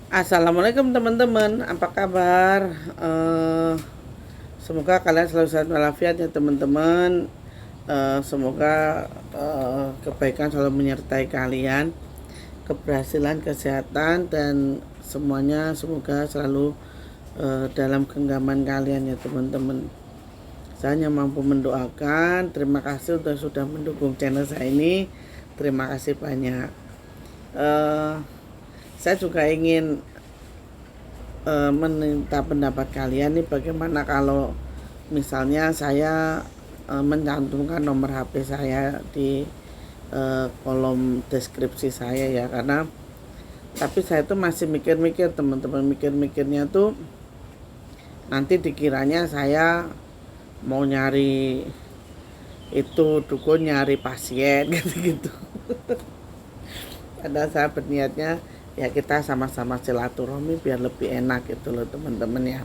Assalamualaikum teman-teman, apa kabar? Semoga kalian selalu sehat walafiat ya teman-teman. Semoga kebaikan selalu menyertai kalian, keberhasilan, kesehatan dan semuanya semoga selalu dalam genggaman kalian ya teman-teman. Saya hanya mampu mendoakan. Terima kasih sudah mendukung channel saya ini. Terima kasih banyak. Eh, saya juga ingin meminta pendapat kalian nih, bagaimana kalau misalnya saya mencantumkan nomor HP saya di kolom deskripsi saya ya, karena tapi saya tuh masih mikir-mikir teman-teman, mikirnya tuh nanti dikiranya saya mau nyari itu dukun, nyari pasien gitu-gitu. Padahal saya berniatnya ya kita sama-sama silaturahmi biar lebih enak gitu loh teman-teman ya.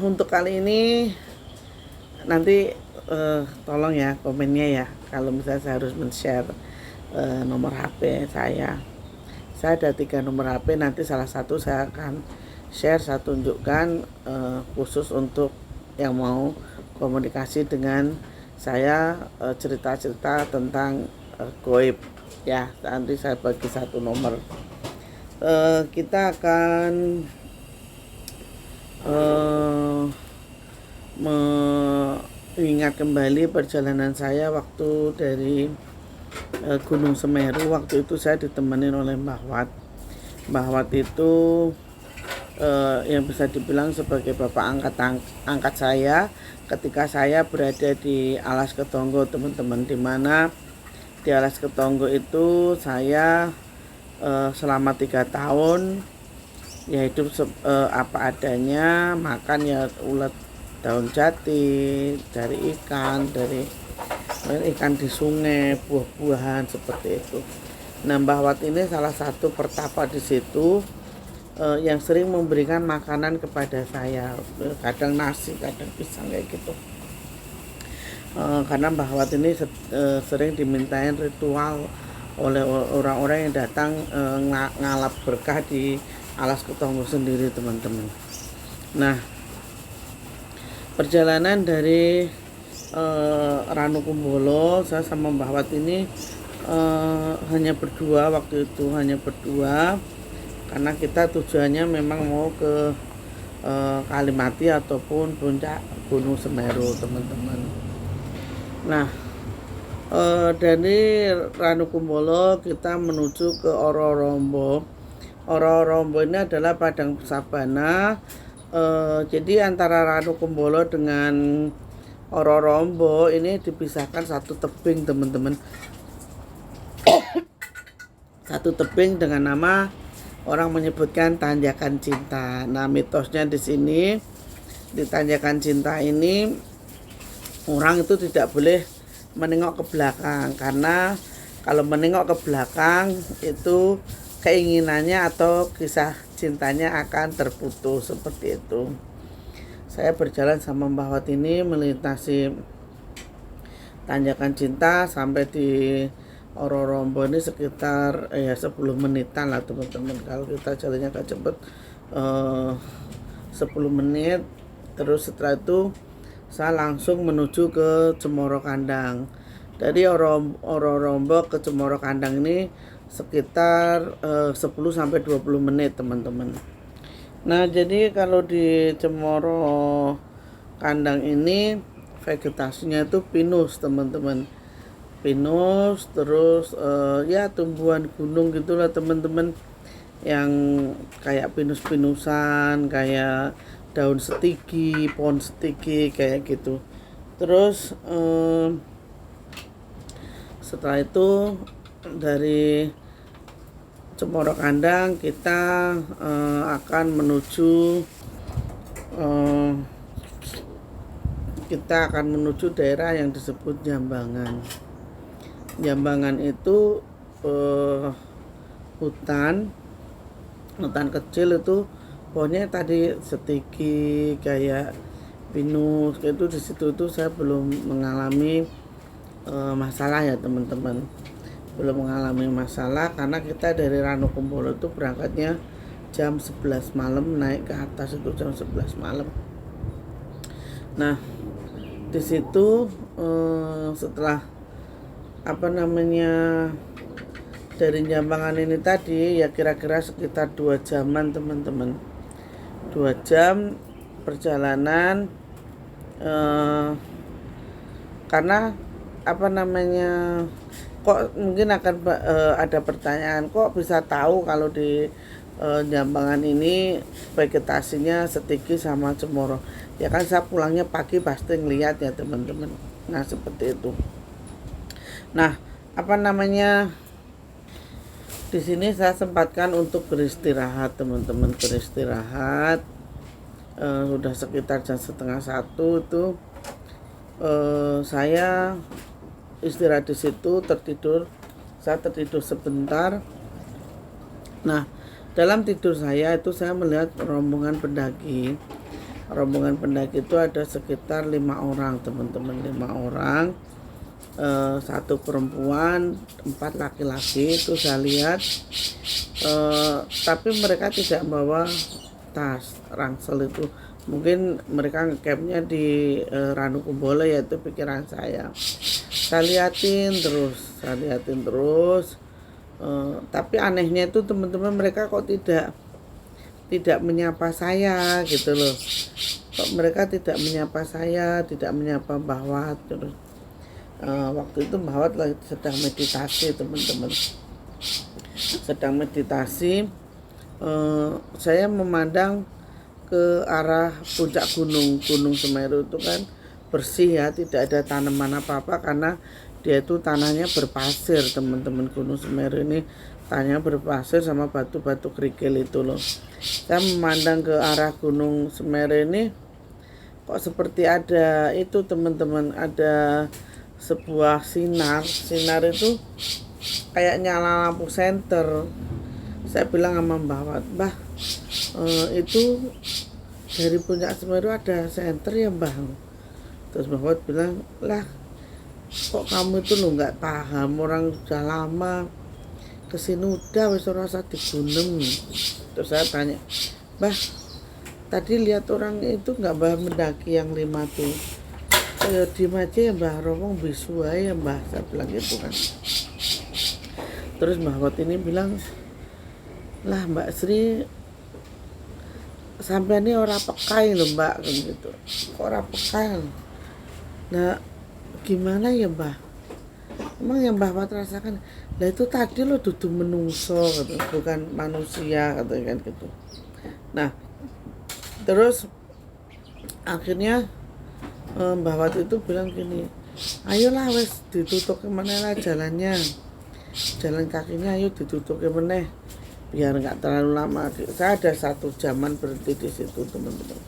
Untuk kali ini nanti tolong ya komennya ya kalau misalnya saya harus men-share nomor HP saya. Saya ada 3 nomor HP, nanti salah satu saya akan share, saya tunjukkan khusus untuk yang mau komunikasi dengan saya, cerita-cerita tentang goib ya. Nanti saya bagi satu nomor. Kita akan mengingat kembali perjalanan saya waktu dari Gunung Semeru. Waktu itu saya ditemenin oleh Mbah Wat. Mbah Wat itu yang bisa dibilang sebagai bapak angkat saya ketika saya berada di Alas Ketonggo teman-teman, dimana di Alas Ketonggo itu saya selama 3 tahun ya hidup apa adanya, makan ya ulat daun jati, dari ikan di sungai, buah-buahan seperti itu. Nah, Mbah Wat ini salah satu pertapa di situ yang sering memberikan makanan kepada saya, kadang nasi, kadang pisang kayak gitu. Karena Mbah Wat ini sering dimintain ritual oleh orang-orang yang datang ngalap berkah di Alas Ketonggo sendiri teman-teman. Nah, perjalanan dari Ranukumbolo saya sama Mbah Wat ini hanya berdua waktu itu, karena kita tujuannya memang mau ke Kalimati ataupun puncak Gunung Semeru teman-teman. Nah, dari Ranukumbolo kita menuju ke Ororombo. Ororombo ini adalah padang sabana. Jadi antara Ranukumbolo dengan Ororombo ini dipisahkan satu tebing teman-teman. Satu tebing dengan nama orang menyebutkan Tanjakan Cinta. Nah, mitosnya di sini di Tanjakan Cinta ini orang itu tidak boleh menengok ke belakang, karena kalau menengok ke belakang itu keinginannya atau kisah cintanya akan terputus seperti itu. Saya berjalan sama Mbah Wat ini melintasi Tanjakan Cinta sampai di Ororombo ini sekitar 10 menitan lah teman-teman. Kalau kita jalannya agak cepet 10 menit. Terus setelah itu saya langsung menuju ke Cemoro Kandang. Dari Ororombo ke Cemoro Kandang ini sekitar 10-20 menit teman-teman. Nah, jadi kalau di Cemoro Kandang ini vegetasinya itu pinus teman-teman. Pinus, terus ya tumbuhan gunung gitulah teman-teman, yang kayak pinus-pinusan, kayak daun setigi, pohon setigi kayak gitu. Terus setelah itu dari Cemoro Kandang kita akan menuju daerah yang disebut Jambangan. Jambangan itu hutan kecil, itu pohonnya tadi setigi kayak pinus kayak itu. Di situ itu saya belum mengalami masalah ya teman-teman. belum mengalami masalah, karena kita dari Ranukumbolo itu berangkatnya jam 11 malam, naik ke atas itu jam 11 malam. Nah, di situ setelah dari Jambangan ini tadi, ya kira-kira sekitar 2 jaman teman-teman. 2 jam perjalanan, karena kok mungkin akan ada pertanyaan, kok bisa tahu kalau di Jambangan ini vegetasinya Setigi sama Cemoro. Ya kan saya pulangnya pagi pasti ngeliat ya teman-teman. Nah seperti itu. Nah di sini saya sempatkan untuk beristirahat teman-teman, beristirahat. Sudah sekitar jam 12:30 itu saya istirahat di situ, saya tertidur sebentar. Nah dalam tidur saya itu saya melihat rombongan pendaki itu ada sekitar 5 orang teman-teman, 5 orang, 1 perempuan, 4 laki-laki itu saya lihat, tapi mereka tidak membawa tas ransel. Itu mungkin mereka campnya di Ranukumbolo, yaitu pikiran saya liatin terus, tapi anehnya itu teman-teman, mereka kok tidak menyapa saya gitu loh. Kok mereka tidak menyapa saya, tidak menyapa Mbah Wat terus. Waktu itu Mbah Wat lagi sedang meditasi teman-teman, sedang meditasi. Saya memandang ke arah puncak Gunung Semeru itu kan bersih ya, tidak ada tanaman apa-apa karena dia itu tanahnya berpasir teman-teman. Gunung Semeru ini tanahnya berpasir sama batu-batu kerikil itu loh. Saya memandang ke arah Gunung Semeru ini, kok seperti ada itu teman-teman, ada sebuah sinar itu kayak nyala lampu senter. Saya bilang sama Mbah Wat, Mbah, itu dari puncak Semeru ada senter ya Mbah. Terus Mbah Wat bilang, lah kok kamu itu lo nggak paham, orang sudah lama kesini udah wis rasa digunem. Terus saya tanya, Mbah, tadi lihat orang itu nggak Mbah mendaki yang 5 tuh? Ya diem aja ya Mbah, Romong bisu ya Mbah, saya bilang gitu kan. Terus Mbah Wat ini bilang, lah Mbak Sri, sampai ini orang pekai loh Mbak, kan gitu. Orang pekai. Nah gimana ya Mbah? Emang yang Mbah Wat rasakan, lah itu tadi lo duduk menungso gitu, bukan manusia katanya kan gitu. Nah terus akhirnya Mbah Wat itu bilang gini, ayolah wes ditutup kemana lah jalannya, jalan kakinya ayo ditutup kemana biar nggak terlalu lama. Saya ada 1 jaman berhenti di situ teman-teman,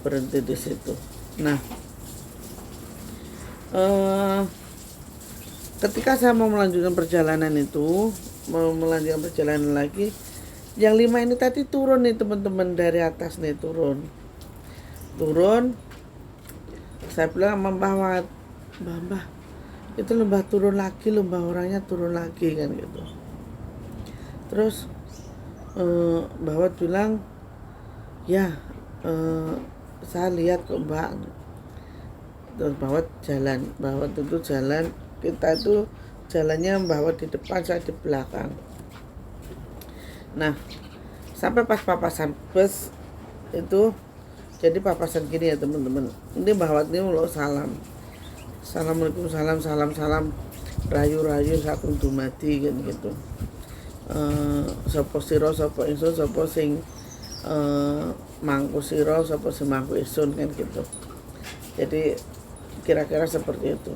berhenti di situ. Nah ketika saya mau melanjutkan perjalanan lagi, yang 5 ini tadi turun nih teman-teman, dari atas nih turun. Saya bilang sama Mbah Wat, Mbah itu Mbah turun lagi loh Mbah, orangnya turun lagi kan gitu. Terus Mbah Wat bilang, ya saya lihat kok Mbak. Terus Mbah Wat itu jalan, kita itu jalannya Mbah Wat di depan, saya di belakang. Nah sampai pas papasan bus itu, jadi papasan gini ya teman-teman, ini Mbah Wat ini lo salam, assalamualaikum, salam, rayu sakum dumadi kan gitu. Sapa sira sapa ingsun, sapa sing mangku sira, sapa sing mangku ingsun kan gitu. Jadi kira-kira seperti itu.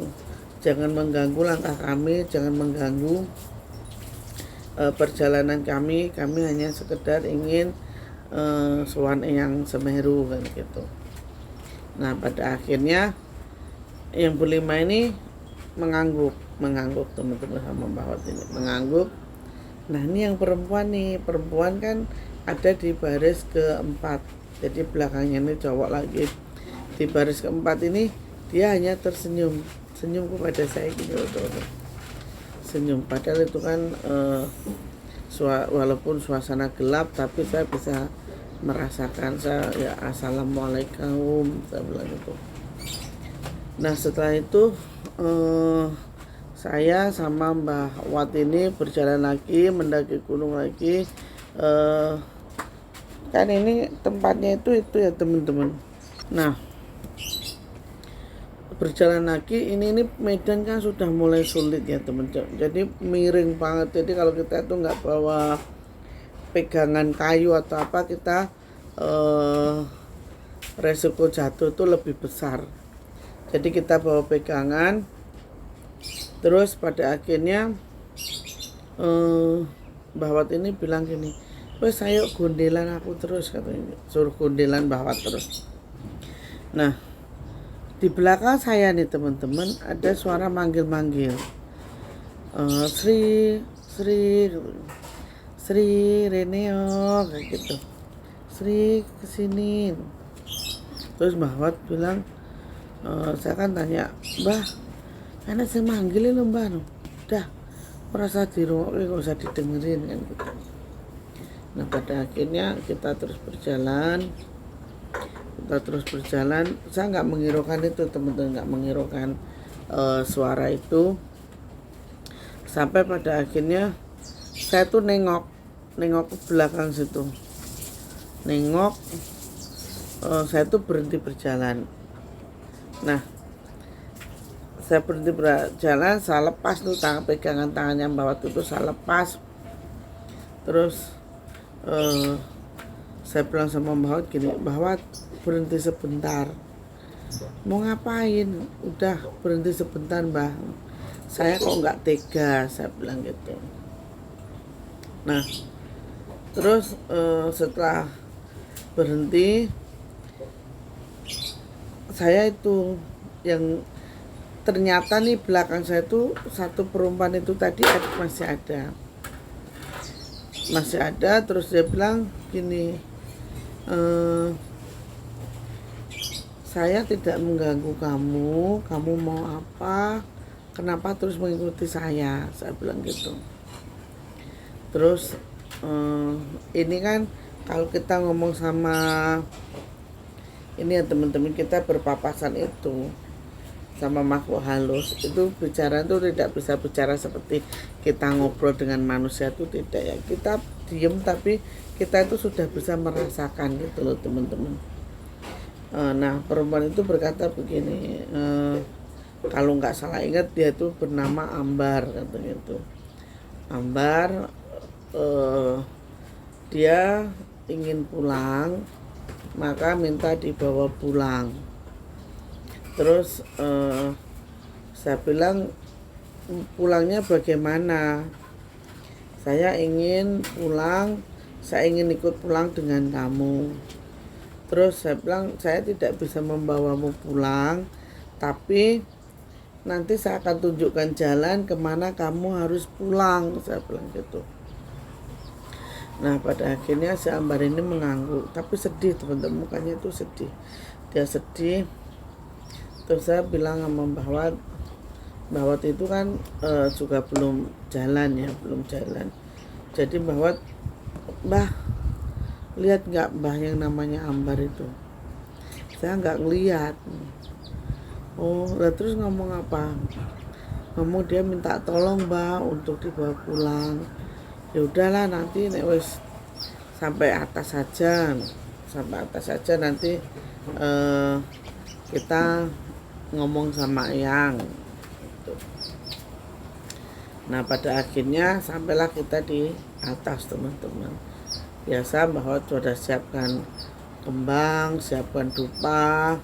Jangan mengganggu langkah kami, jangan mengganggu perjalanan kami hanya sekedar ingin sowan Eyang Semeru kan gitu. Nah pada akhirnya yang berlima ini mengangguk teman-teman sama Mbah Wat ini mengangguk. Nah ini yang perempuan kan ada di baris keempat, jadi belakangnya ini cowok lagi. Di baris keempat ini dia hanya tersenyum kepada saya gitu, senyum, padahal itu kan walaupun suasana gelap tapi saya bisa merasakan. Saya ya assalamualaikum, saya bilang itu. Nah setelah itu saya sama Mbah Wat ini berjalan lagi, mendaki gunung lagi. Kan ini tempatnya itu ya teman-teman. Nah berjalan lagi, ini medan kan sudah mulai sulit ya teman-teman, jadi miring banget. Jadi kalau kita itu nggak bawa pegangan kayu atau apa, kita resiko jatuh itu lebih besar. Jadi kita bawa pegangan. Terus pada akhirnya Mbah Wat ini bilang gini, wes ayo gondelan aku terus, katanya, suruh gondelan Mbah Wat terus. Nah di belakang saya nih teman-teman ada suara manggil-manggil, Sri Reneo, kayak gitu, Sri kesini. Terus Mbah Wat bilang, saya kan tanya, Mbah, karena saya manggilin lo Mbah, udah merasa di rumah, gak usah didengerin kan gitu. Nah pada akhirnya kita terus berjalan. Saya nggak menghiraukan itu teman-teman, nggak menghiraukan suara itu, sampai pada akhirnya saya tuh nengok ke belakang situ, saya tuh berhenti berjalan. Nah saya berhenti berjalan, saya lepas tuh pegangan tangannya Mbah Wat itu, saya lepas. Terus saya bilang sama Mbah Wat gini, Mbah Wat berhenti sebentar. Mau ngapain? Udah berhenti sebentar Mbah, saya kok nggak tega, saya bilang gitu. Nah terus setelah berhenti, saya itu yang ternyata nih belakang saya tuh satu perempuan itu tadi masih ada. Terus dia bilang gini, saya tidak mengganggu kamu mau apa, kenapa terus mengikuti saya bilang gitu. Terus ini kan kalau kita ngomong sama ini ya teman-teman, kita berpapasan itu sama makhluk halus, itu bicara itu tidak bisa bicara seperti kita ngobrol dengan manusia, itu tidak ya, kita diem tapi kita itu sudah bisa merasakan gitu loh teman-teman. Nah perempuan itu berkata begini, kalau nggak salah ingat dia itu bernama Ambar, katanya itu Ambar. Dia ingin pulang, maka minta dibawa pulang. Terus saya bilang, pulangnya bagaimana? Saya ingin pulang, saya ingin ikut pulang dengan kamu. Terus saya bilang, saya tidak bisa membawamu pulang, tapi nanti saya akan tunjukkan jalan kemana kamu harus pulang, saya bilang gitu. Nah pada akhirnya si Ambar ini mengangguk, tapi sedih teman-teman, mukanya itu sedih, dia sedih. Terus saya bilang sama Mbah Wat itu kan juga belum jalan. Jadi Mbah lihat nggak Mbah yang namanya Ambar itu? Saya nggak ngelihat. Oh, lah terus ngomong apa? Ngomong dia minta tolong Mbah untuk dibawa pulang. Ya udahlah, nanti wes sampai atas saja nanti kita ngomong sama Eyang gitu. Nah pada akhirnya sampailah kita di atas teman-teman. Biasa bahwa sudah siapkan kembang, siapkan dupa.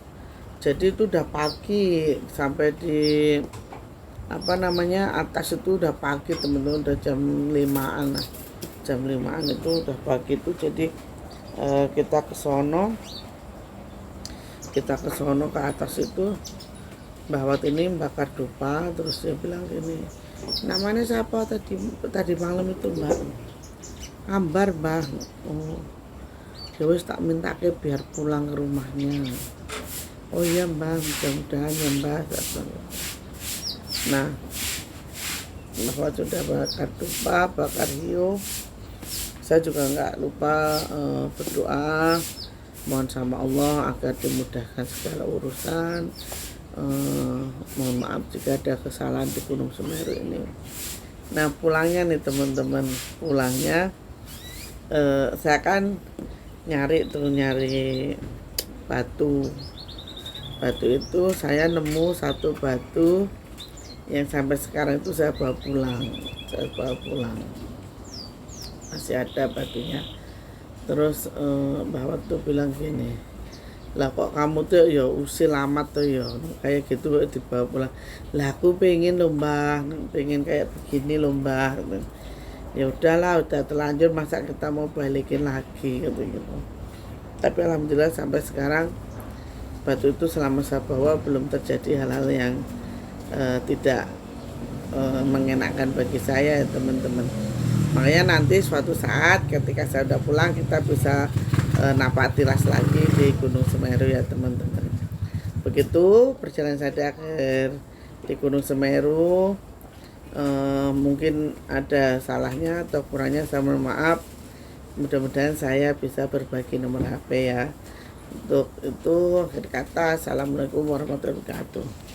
Jadi itu udah pagi, sampai di atas itu udah pagi teman-teman, udah jam 5-an itu udah pagi itu. Jadi kita ke sono ke atas itu. Mbah Wat ini bakar dupa. Terus dia bilang gini, namanya siapa tadi malam itu Mbak? Ambar Mbah. Oh ya wis, tak minta ke biar pulang ke rumahnya. Oh iya Mbah, mudah-mudahan ya Mbah. Nah bahwa sudah bakar dupa, bakar hiu. Saya juga nggak lupa berdoa, mohon sama Allah agar dimudahkan segala urusan. Mohon maaf jika ada kesalahan di Gunung Semeru ini. Nah, pulangnya nih teman-teman, pulangnya saya kan nyari batu itu. Saya nemu satu batu yang sampai sekarang itu saya bawa pulang, masih ada batunya. Terus bahwa tuh bilang gini, lah kok kamu tuh ya usil amat tuh ya kayak gitu dibawa pulang. Lah aku pengen lomba, pengen kayak begini lomba. Ya udahlah, udah terlanjur, masa kita mau balikin lagi gitu. Tapi alhamdulillah sampai sekarang batu itu selama saya bawa belum terjadi hal-hal yang tidak mengenakan bagi saya ya teman-teman. Makanya nanti suatu saat ketika saya udah pulang kita bisa napak tilas lagi di Gunung Semeru ya teman-teman. Begitu perjalanan saya di akhir di Gunung Semeru. Mungkin ada salahnya atau kurangnya, saya mohon maaf. Mudah-mudahan saya bisa berbagi nomor HP ya. Untuk itu akhir kata, assalamualaikum warahmatullahi wabarakatuh.